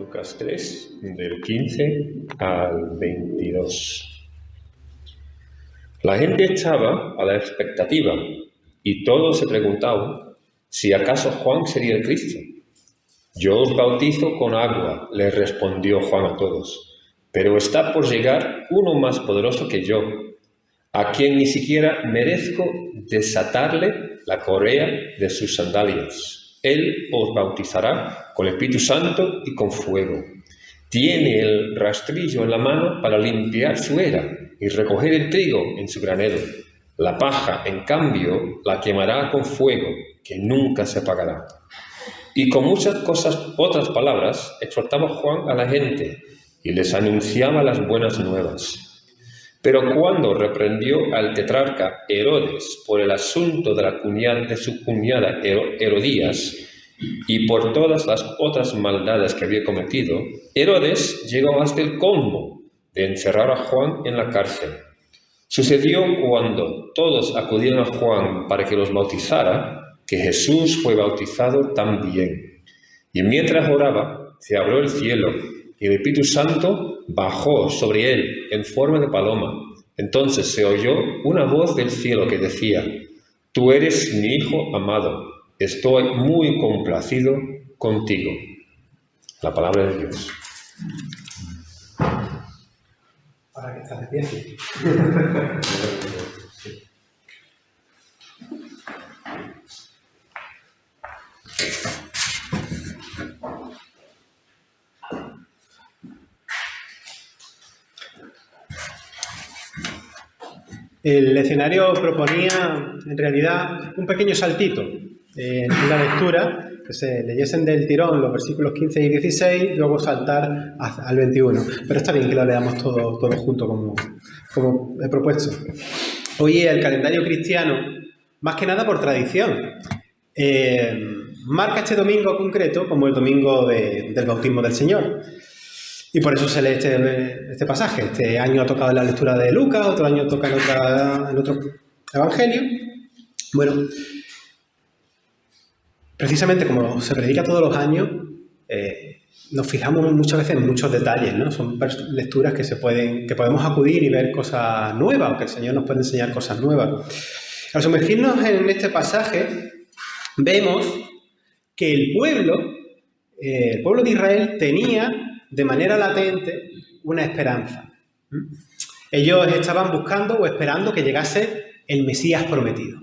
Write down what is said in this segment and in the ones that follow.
Lucas 3, del 15 al 22. La gente estaba a la expectativa y todos se preguntaban si acaso Juan sería el Cristo. Yo os bautizo con agua, les respondió Juan a todos, pero está por llegar uno más poderoso que yo, a quien ni siquiera merezco desatarle la correa de sus sandalias. Él os bautizará con el Espíritu Santo y con fuego. Tiene el rastrillo en la mano para limpiar su era y recoger el trigo en su granero. La paja, en cambio, la quemará con fuego, que nunca se apagará. Y con muchas otras palabras, exhortaba Juan a la gente y les anunciaba las buenas nuevas. Pero cuando reprendió al tetrarca Herodes por el asunto de su cuñada Herodías y por todas las otras maldades que había cometido, Herodes llegó hasta el colmo de encerrar a Juan en la cárcel. Sucedió cuando todos acudieron a Juan para que los bautizara, que Jesús fue bautizado también. Y mientras oraba, se abrió el cielo, y el Espíritu Santo bajó sobre él en forma de paloma. Entonces se oyó una voz del cielo que decía: «Tú eres mi Hijo amado, estoy muy complacido contigo». La palabra de Dios. Ahora que estás de pie, sí. El escenario proponía, en realidad, un pequeño saltito en la lectura, que se leyesen del tirón los versículos 15 y 16, luego saltar al 21. Pero está bien que lo leamos todo junto como he propuesto. Hoy el calendario cristiano, más que nada por tradición, marca este domingo concreto como el domingo del bautismo del Señor. Y por eso se lee este pasaje. Este año ha tocado en la lectura de Lucas, otro año toca en otro evangelio. Bueno, precisamente como se predica todos los años, nos fijamos muchas veces en muchos detalles, ¿no? Son lecturas que podemos acudir y ver cosas nuevas, o que el Señor nos puede enseñar cosas nuevas. Al sumergirnos en este pasaje, vemos que el pueblo de Israel tenía de manera latente una esperanza. Ellos estaban buscando o esperando que llegase el Mesías prometido.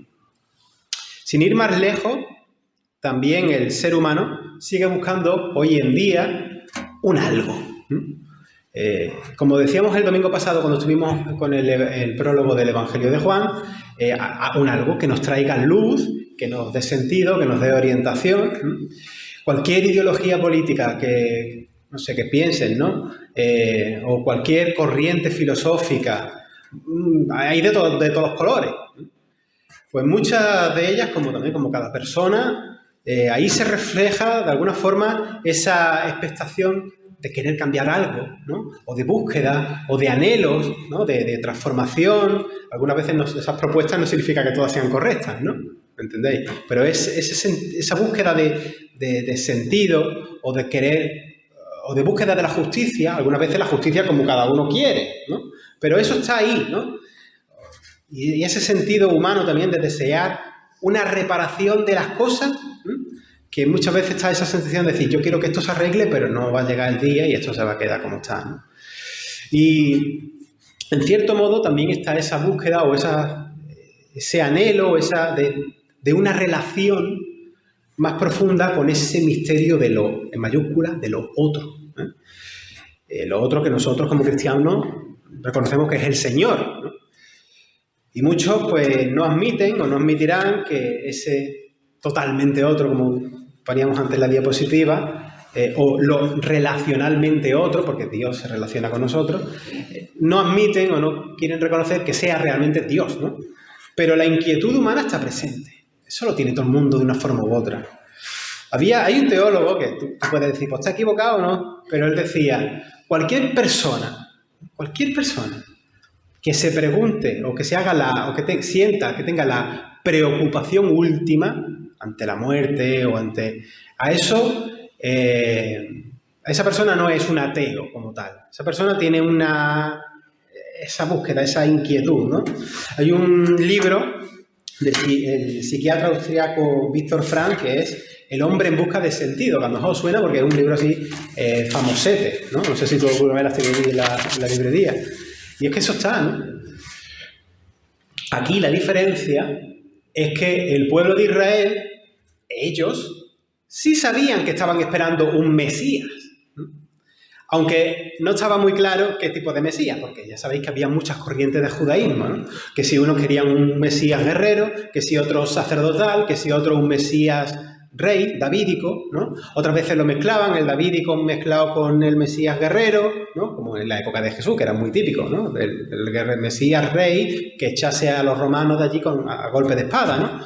Sin ir más lejos, también el ser humano sigue buscando hoy en día un algo. Como decíamos el domingo pasado cuando estuvimos con el prólogo del Evangelio de Juan, un algo que nos traiga luz, que nos dé sentido, que nos dé orientación. Cualquier ideología política que piensen, ¿no? O cualquier corriente filosófica, hay de todos los colores. Pues muchas de ellas, como cada persona, ahí se refleja de alguna forma esa expectación de querer cambiar algo, ¿no? O de búsqueda, o de anhelos, ¿no? De transformación. Algunas veces esas propuestas no significa que todas sean correctas, ¿no? ¿Me entendéis? Pero esa búsqueda de sentido o de querer, o de búsqueda de la justicia, algunas veces la justicia como cada uno quiere, ¿no? Pero eso está ahí, ¿no? Y ese sentido humano también de desear una reparación de las cosas, ¿no? Que muchas veces está esa sensación de decir, yo quiero que esto se arregle, pero no va a llegar el día y esto se va a quedar como está, ¿no? Y en cierto modo también está esa búsqueda o ese anhelo de una relación más profunda con ese misterio de lo, en mayúscula, de lo otro. Lo otro que nosotros como cristianos reconocemos que es el Señor, ¿no? Y muchos pues no admiten o no admitirán que ese totalmente otro, como poníamos antes en la diapositiva, o lo relacionalmente otro, porque Dios se relaciona con nosotros, no admiten o no quieren reconocer que sea realmente Dios, ¿no? Pero la inquietud humana está presente. Eso lo tiene todo el mundo de una forma u otra. Hay un teólogo que tú puedes decir, pues está equivocado o no, pero él decía, cualquier persona que se pregunte o que se haga o que sienta que tenga la preocupación última ante la muerte o a eso esa persona no es un ateo como tal. Esa persona tiene esa búsqueda, esa inquietud, ¿no? Hay un libro del psiquiatra austriaco Viktor Frankl que es El hombre en busca de sentido, que a lo mejor suena porque es un libro así famosete, ¿no? No sé si tú alguna vez lo has tenido en la librería. Y es que eso está, ¿no? Aquí la diferencia es que el pueblo de Israel, ellos, sí sabían que estaban esperando un Mesías, ¿no? Aunque no estaba muy claro qué tipo de Mesías, porque ya sabéis que había muchas corrientes de judaísmo, ¿no? Que si unos querían un Mesías guerrero, que si otro sacerdotal, que si otro un Mesías rey, davídico, ¿no? Otras veces lo mezclaban, el davídico mezclado con el Mesías guerrero, ¿no? Como en la época de Jesús, que era muy típico, ¿no? El Mesías rey que echase a los romanos de allí a golpe de espada, ¿no?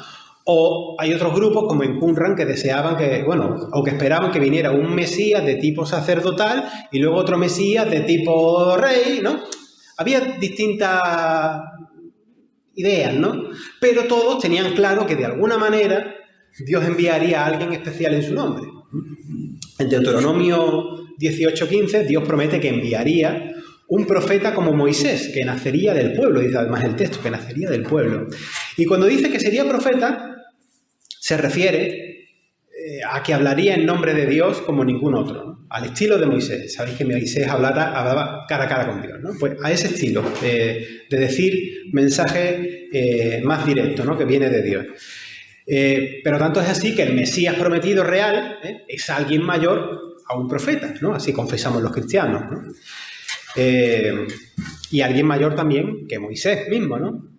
O hay otros grupos, como en Qumran, que deseaban que, bueno, o que esperaban que viniera un Mesías de tipo sacerdotal y luego otro Mesías de tipo rey, ¿no? Había distintas ideas, ¿no? Pero todos tenían claro que de alguna manera Dios enviaría a alguien especial en su nombre. En Deuteronomio 18:15, Dios promete que enviaría un profeta como Moisés, que nacería del pueblo, dice además el texto, que nacería del pueblo. Y cuando dice que sería profeta, se refiere a que hablaría en nombre de Dios como ningún otro, ¿no? Al estilo de Moisés. Sabéis que Moisés hablaba cara a cara con Dios, ¿no? Pues a ese estilo de decir mensaje más directo, ¿no? Que viene de Dios. Pero tanto es así que el Mesías prometido real es alguien mayor a un profeta, ¿no? Así confesamos los cristianos, ¿no? Y alguien mayor también que Moisés mismo, ¿no?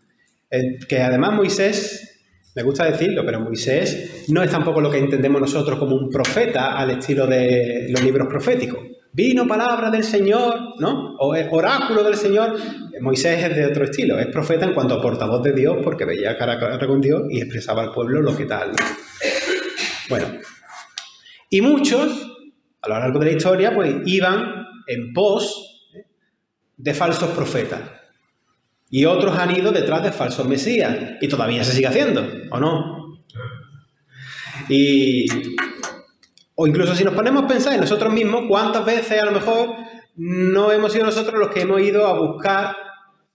Que además Moisés, me gusta decirlo, pero Moisés no es tampoco lo que entendemos nosotros como un profeta al estilo de los libros proféticos. Vino palabra del Señor, ¿no? O oráculo del Señor. Moisés es de otro estilo, es profeta en cuanto a portavoz de Dios porque veía cara a cara con Dios y expresaba al pueblo lo que tal, ¿no? Bueno, y muchos, a lo largo de la historia, pues iban en pos de falsos profetas. Y otros han ido detrás de falsos mesías. Y todavía se sigue haciendo, ¿o no? O incluso si nos ponemos a pensar en nosotros mismos, ¿cuántas veces a lo mejor no hemos sido nosotros los que hemos ido a buscar,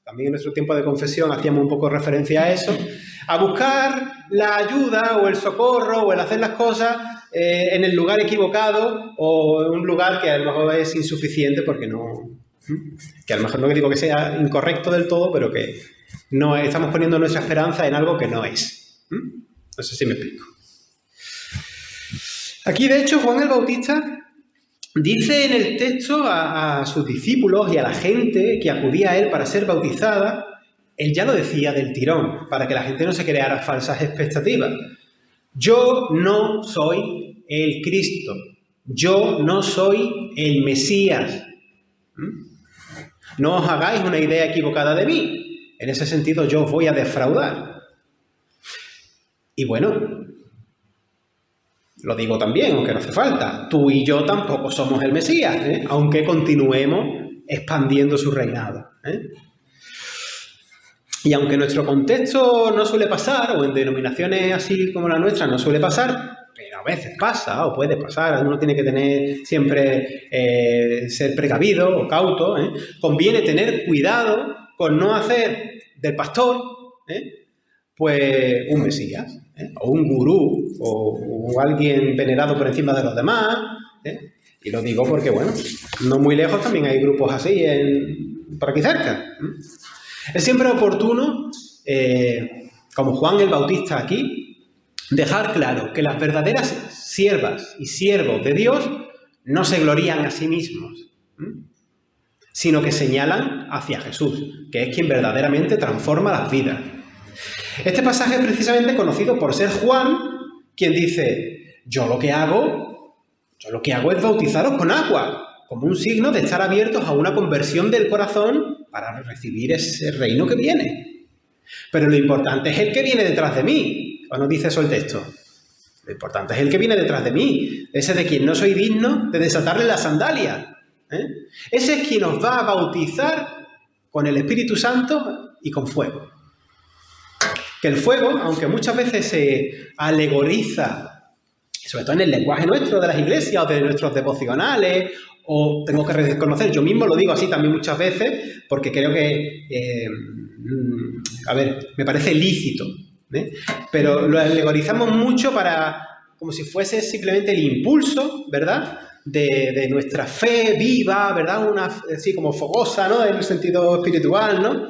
también en nuestro tiempo de confesión hacíamos un poco referencia a eso, a buscar la ayuda o el socorro o el hacer las cosas en el lugar equivocado o en un lugar que a lo mejor es insuficiente porque no... Que a lo mejor no digo que sea incorrecto del todo, pero que no estamos poniendo nuestra esperanza en algo que no es. No sé si me explico. Aquí, de hecho, Juan el Bautista dice en el texto a sus discípulos y a la gente que acudía a él para ser bautizada, él ya lo decía del tirón, para que la gente no se creara falsas expectativas. Yo no soy el Cristo, yo no soy el Mesías. No os hagáis una idea equivocada de mí. En ese sentido, yo os voy a defraudar. Y bueno, lo digo también, aunque no hace falta. Tú y yo tampoco somos el Mesías, aunque continuemos expandiendo su reinado. Y aunque en nuestro contexto no suele pasar, o en denominaciones así como la nuestra no suele pasar, pero a veces pasa o puede pasar, uno tiene que tener siempre, ser precavido o cauto, conviene tener cuidado con no hacer del pastor, pues un mesías, o un gurú, o alguien venerado por encima de los demás, y lo digo porque, bueno, no muy lejos también hay grupos así por aquí cerca. Es siempre oportuno, como Juan el Bautista aquí, dejar claro que las verdaderas siervas y siervos de Dios no se glorían a sí mismos, sino que señalan hacia Jesús, que es quien verdaderamente transforma las vidas. Este pasaje es precisamente conocido por ser Juan quien dice, yo lo que hago es bautizaros con agua, como un signo de estar abiertos a una conversión del corazón para recibir ese reino que viene. Pero lo importante es el que viene detrás de mí. ¿O no dice eso el texto? Lo importante es el que viene detrás de mí, ese de quien no soy digno de desatarle las sandalias. Ese es quien os va a bautizar con el Espíritu Santo y con fuego. Que el fuego, aunque muchas veces se alegoriza sobre todo en el lenguaje nuestro de las iglesias o de nuestros devocionales, o tengo que reconocer, yo mismo lo digo así también muchas veces, porque creo que, me parece lícito, ¿eh? Pero lo alegorizamos mucho como si fuese simplemente el impulso, ¿verdad?, de nuestra fe viva, ¿verdad?, una así como fogosa, ¿no?, en el sentido espiritual, ¿no?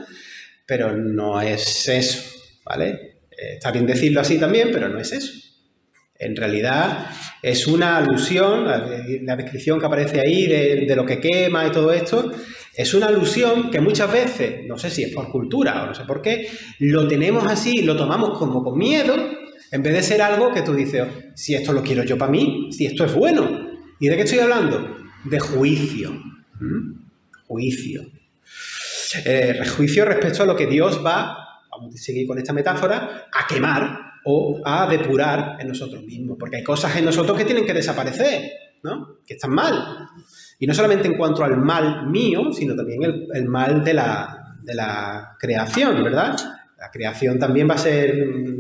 Pero no es eso, ¿vale? Está bien decirlo así también, pero no es eso. En realidad es una alusión, la descripción que aparece ahí de lo que quema y todo esto, es una alusión que muchas veces, no sé si es por cultura o no sé por qué, lo tenemos así, lo tomamos como con miedo, en vez de ser algo que tú dices, si esto lo quiero yo para mí, si esto es bueno. ¿Y de qué estoy hablando? De juicio. Juicio. Juicio respecto a lo que Dios va, vamos a seguir con esta metáfora, a quemar o a depurar en nosotros mismos. Porque hay cosas en nosotros que tienen que desaparecer, ¿no?, que están mal. Y no solamente en cuanto al mal mío, sino también el mal de la creación, ¿verdad? La creación también va a ser,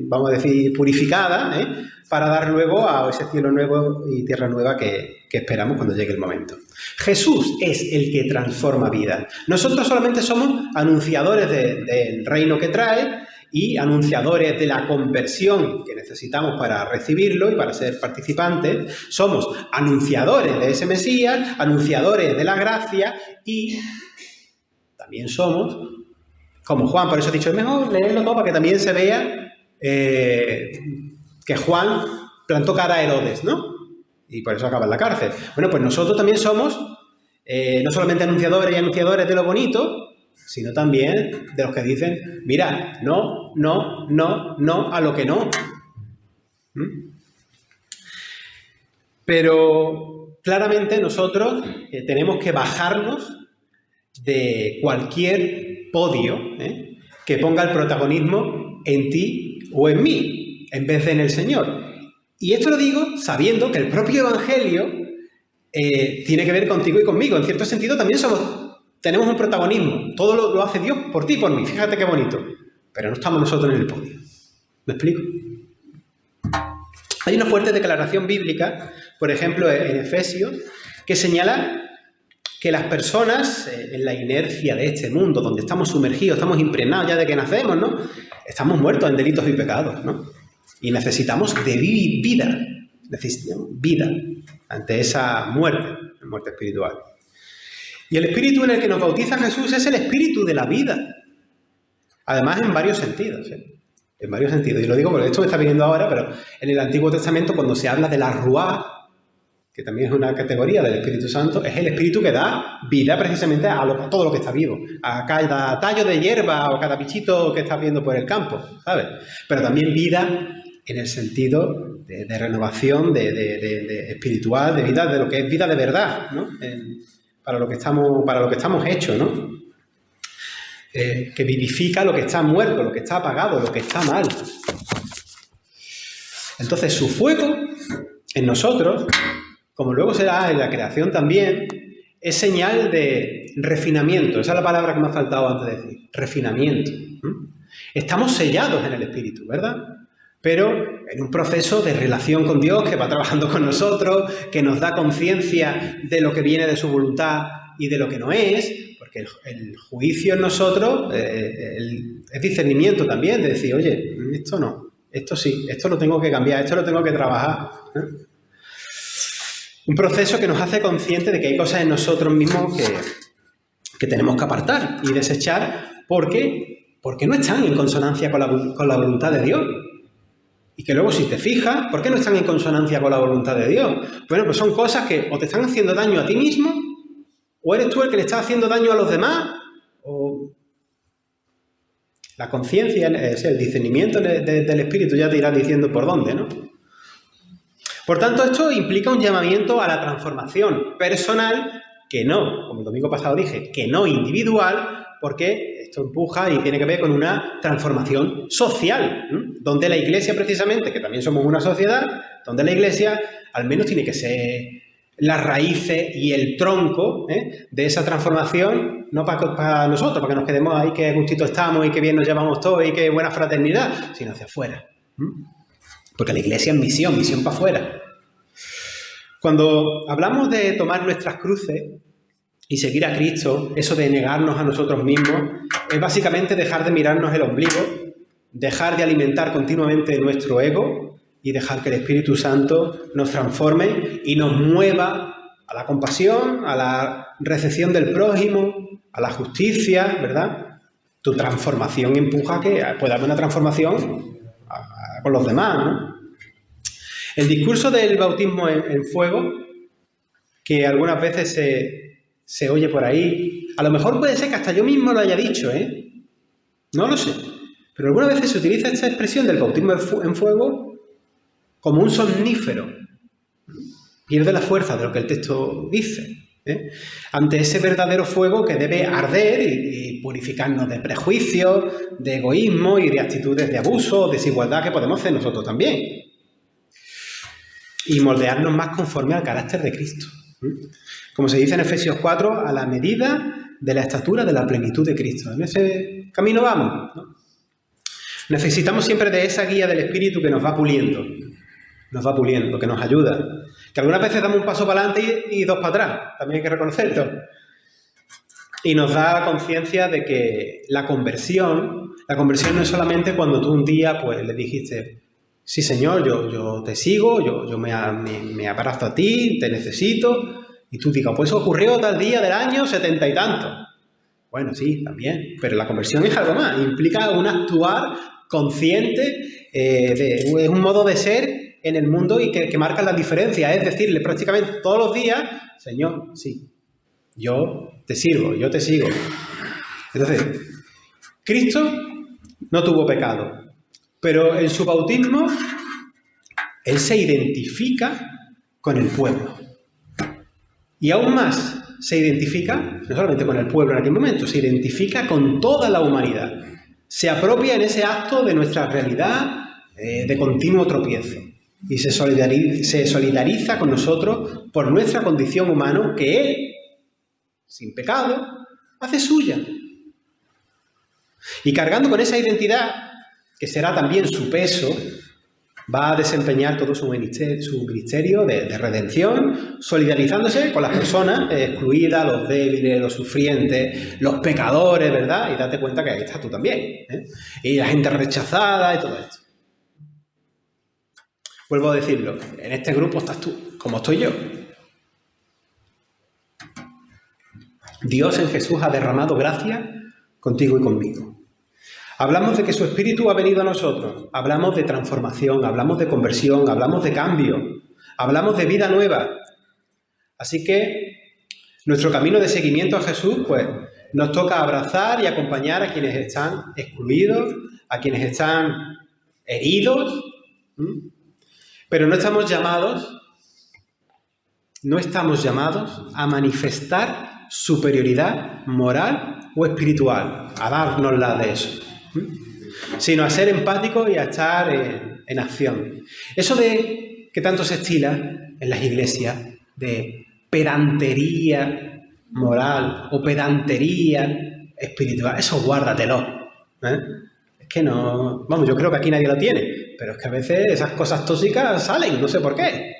vamos a decir, purificada, para dar luego a ese cielo nuevo y tierra nueva que esperamos cuando llegue el momento. Jesús es el que transforma vidas. Nosotros solamente somos anunciadores del reino que trae y anunciadores de la conversión que necesitamos para recibirlo y para ser participantes. Somos anunciadores de ese Mesías, anunciadores de la gracia y también somos, como Juan, por eso he dicho, es mejor leerlo todo para que también se vea que Juan plantó cara a Herodes, ¿no? Y por eso acaba en la cárcel. Bueno, pues nosotros también somos no solamente anunciadores y anunciadores de lo bonito, sino también de los que dicen, mira, no, no, no, no a lo que no. Pero claramente nosotros tenemos que bajarnos de cualquier podio que ponga el protagonismo en ti o en mí, en vez de en el Señor. Y esto lo digo sabiendo que el propio Evangelio tiene que ver contigo y conmigo. En cierto sentido también tenemos un protagonismo. Todo lo hace Dios por ti y por mí. Fíjate qué bonito. Pero no estamos nosotros en el podio. ¿Me explico? Hay una fuerte declaración bíblica, por ejemplo, en Efesios, que señala que las personas, en la inercia de este mundo, donde estamos sumergidos, estamos impregnados ya de que nacemos, ¿no? Estamos muertos en delitos y pecados, ¿no? Y necesitamos de vida. Necesitamos vida ante esa muerte espiritual. Y el espíritu en el que nos bautiza Jesús es el espíritu de la vida. Además, en varios sentidos, en varios sentidos. Y lo digo porque esto me está viniendo ahora, pero en el Antiguo Testamento, cuando se habla de la Ruá, que también es una categoría del Espíritu Santo, es el espíritu que da vida precisamente a todo lo que está vivo, a cada tallo de hierba o cada bichito que estás viendo por el campo, ¿sabes? Pero también vida en el sentido de renovación, de espiritual, de vida, de lo que es vida de verdad, ¿no? Para lo que estamos hechos, ¿no? Que vivifica lo que está muerto, lo que está apagado, lo que está mal. Entonces, su fuego en nosotros, como luego será en la creación también, es señal de refinamiento. Esa es la palabra que me ha faltado antes de decir. Refinamiento. Estamos sellados en el Espíritu, ¿verdad? Pero en un proceso de relación con Dios que va trabajando con nosotros, que nos da conciencia de lo que viene de su voluntad y de lo que no es, porque el juicio en nosotros es discernimiento también, de decir, oye, esto no, esto sí, esto lo tengo que cambiar, esto lo tengo que trabajar. Un proceso que nos hace conscientes de que hay cosas en nosotros mismos que tenemos que apartar y desechar porque no están en consonancia con la voluntad de Dios. Y que luego, si te fijas, ¿por qué no están en consonancia con la voluntad de Dios? Bueno, pues son cosas que o te están haciendo daño a ti mismo, o eres tú el que le está haciendo daño a los demás, o la conciencia, el discernimiento del Espíritu ya te irá diciendo por dónde, ¿no? Por tanto, esto implica un llamamiento a la transformación personal, que no, como el domingo pasado dije, que no individual, porque esto empuja y tiene que ver con una transformación social, donde la Iglesia precisamente, que también somos una sociedad, donde la Iglesia al menos tiene que ser las raíces y el tronco de esa transformación, no para nosotros, para que nos quedemos ahí, que gustito estamos y que bien nos llevamos todos y que buena fraternidad, sino hacia afuera. Porque la Iglesia es misión para afuera. Cuando hablamos de tomar nuestras cruces y seguir a Cristo, eso de negarnos a nosotros mismos, es básicamente dejar de mirarnos el ombligo, dejar de alimentar continuamente nuestro ego y dejar que el Espíritu Santo nos transforme y nos mueva a la compasión, a la recepción del prójimo, a la justicia, ¿verdad? Tu transformación empuja a que pueda haber una transformación con los demás, ¿no? El discurso del bautismo en fuego, que algunas veces se oye por ahí, a lo mejor puede ser que hasta yo mismo lo haya dicho, no lo sé, pero algunas veces se utiliza esta expresión del bautismo en fuego como un somnífero. Pierde la fuerza de lo que el texto dice, ante ese verdadero fuego que debe arder y purificarnos de prejuicios, de egoísmo y de actitudes de abuso o desigualdad que podemos hacer nosotros también. Y moldearnos más conforme al carácter de Cristo. Como se dice en Efesios 4, a la medida de la estatura de la plenitud de Cristo. En ese camino vamos, ¿no? Necesitamos siempre de esa guía del Espíritu que nos va puliendo, que nos ayuda. Que algunas veces damos un paso para adelante y dos para atrás, también hay que reconocerlo. Y nos da conciencia de que la conversión no es solamente cuando tú un día pues le dijiste: sí, Señor, yo te sigo, yo me abrazo a ti, te necesito. Y tú digas: pues eso ocurrió tal día del año 70 y tanto. Bueno, sí, también. Pero la conversión es algo más. Implica un actuar consciente, es un modo de ser en el mundo y que marca la diferencia. Es decirle prácticamente todos los días: Señor, sí, yo te sirvo, yo te sigo. Entonces, Cristo no tuvo pecado. Pero en su bautismo, Él se identifica con el pueblo. Y aún más, se identifica, no solamente con el pueblo en aquel momento, se identifica con toda la humanidad. Se apropia en ese acto de nuestra realidad de continuo tropiezo. Y se solidariza con nosotros por nuestra condición humana que Él, sin pecado, hace suya. Y cargando con esa identidad, que será también su peso, va a desempeñar todo su ministerio de redención, solidarizándose con las personas excluidas, los débiles, los sufrientes, los pecadores, ¿verdad? Y date cuenta que ahí estás tú también, y la gente rechazada y todo esto. Vuelvo a decirlo, en este grupo estás tú, como estoy yo. Dios en Jesús ha derramado gracia contigo y conmigo. Hablamos de que su Espíritu ha venido a nosotros, hablamos de transformación, hablamos de conversión, hablamos de cambio, hablamos de vida nueva. Así que nuestro camino de seguimiento a Jesús, pues, nos toca abrazar y acompañar a quienes están excluidos, a quienes están heridos, pero no estamos llamados a manifestar superioridad moral o espiritual, a dárnosla de eso, sino a ser empáticos y a estar en acción. Eso de que tanto se estila en las iglesias, de pedantería moral o pedantería espiritual, eso guárdatelo. Es que no... Vamos, yo creo que aquí nadie lo tiene, pero es que a veces esas cosas tóxicas salen, no sé por qué.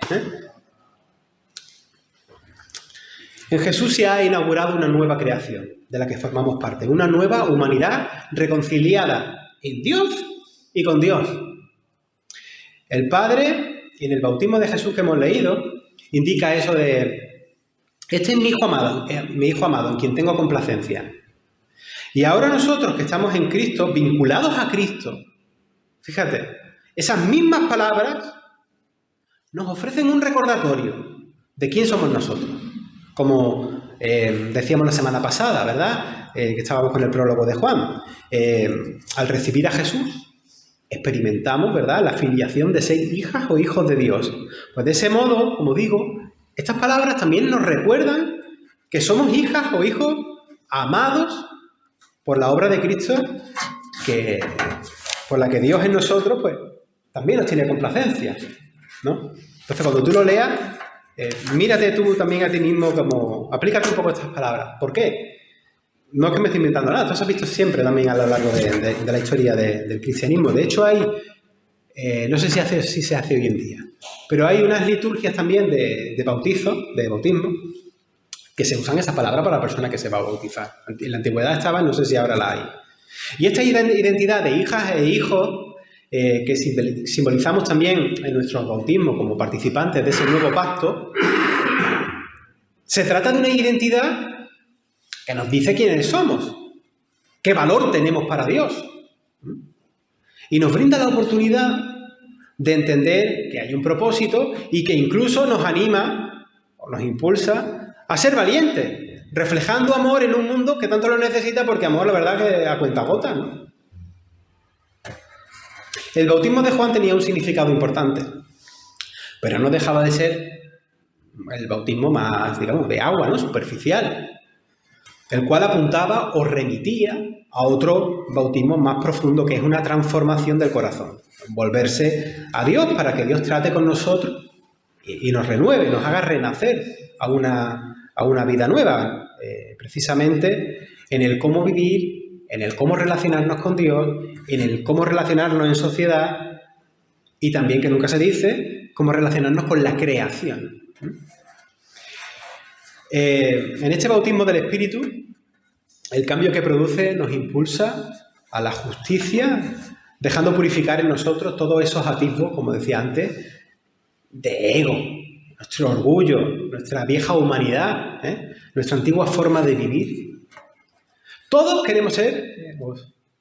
En Jesús se ha inaugurado una nueva creación, de la que formamos parte, una nueva humanidad reconciliada en Dios y con Dios. El Padre, en el bautismo de Jesús que hemos leído, indica eso de: este es mi hijo amado, en quien tengo complacencia. Y ahora nosotros que estamos en Cristo, vinculados a Cristo, fíjate, esas mismas palabras nos ofrecen un recordatorio de quién somos nosotros. Como decíamos la semana pasada, ¿verdad? Que estábamos con el prólogo de Juan. Al recibir a Jesús, experimentamos, ¿verdad?, la filiación de ser hijas o hijos de Dios. Pues de ese modo, como digo, estas palabras también nos recuerdan que somos hijas o hijos amados por la obra de Cristo, por la que Dios en nosotros, pues, también nos tiene complacencia, ¿no? Entonces, cuando tú lo leas, mírate tú también a ti mismo, como aplícate un poco estas palabras. ¿Por qué? No es que me esté inventando nada, esto se ha visto siempre también a lo largo de la historia del cristianismo. De hecho, hay No sé si se hace hoy en día, pero hay unas liturgias también de bautismo, que se usan esa palabra para la persona que se va a bautizar. En la antigüedad estaba, no sé si ahora la hay. Y esta identidad de hijas e hijos que simbolizamos también en nuestros bautismos como participantes de ese nuevo pacto, se trata de una identidad que nos dice quiénes somos, qué valor tenemos para Dios. Y nos brinda la oportunidad de entender que hay un propósito y que incluso nos anima o nos impulsa a ser valientes, reflejando amor en un mundo que tanto lo necesita, porque amor, la verdad, que a cuentagotas, ¿no? El bautismo de Juan tenía un significado importante, pero no dejaba de ser el bautismo más, digamos, de agua, ¿no? Superficial, el cual apuntaba o remitía a otro bautismo más profundo, que es una transformación del corazón. Volverse a Dios para que Dios trate con nosotros y nos renueve, nos haga renacer a una vida nueva, precisamente en el cómo vivir, en el cómo relacionarnos con Dios, en el cómo relacionarnos en sociedad y también, que nunca se dice, cómo relacionarnos con la creación. En este bautismo del Espíritu, el cambio que produce nos impulsa a la justicia, dejando purificar en nosotros todos esos atisbos, como decía antes, de ego, nuestro orgullo, nuestra vieja humanidad, nuestra antigua forma de vivir. Todos queremos ser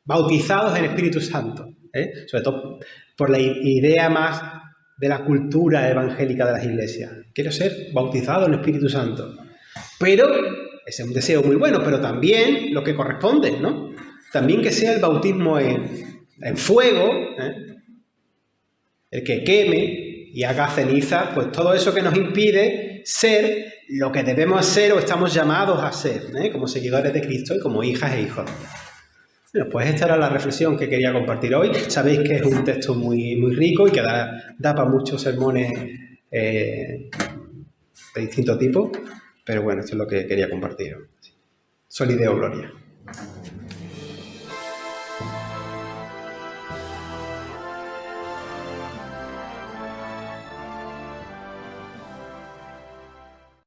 bautizados en Espíritu Santo, sobre todo por la idea más de la cultura evangélica de las iglesias. Quiero ser bautizado en Espíritu Santo. Pero ese es un deseo muy bueno, pero también lo que corresponde, ¿no? También que sea el bautismo en fuego, el que queme y haga ceniza, pues todo eso que nos impide ser lo que debemos ser o estamos llamados a ser, como seguidores de Cristo y como hijas e hijos. Bueno, pues esta era la reflexión que quería compartir hoy. Sabéis que es un texto muy, muy rico y que da para muchos sermones de distinto tipo, pero bueno, esto es lo que quería compartir. Solideo Gloria.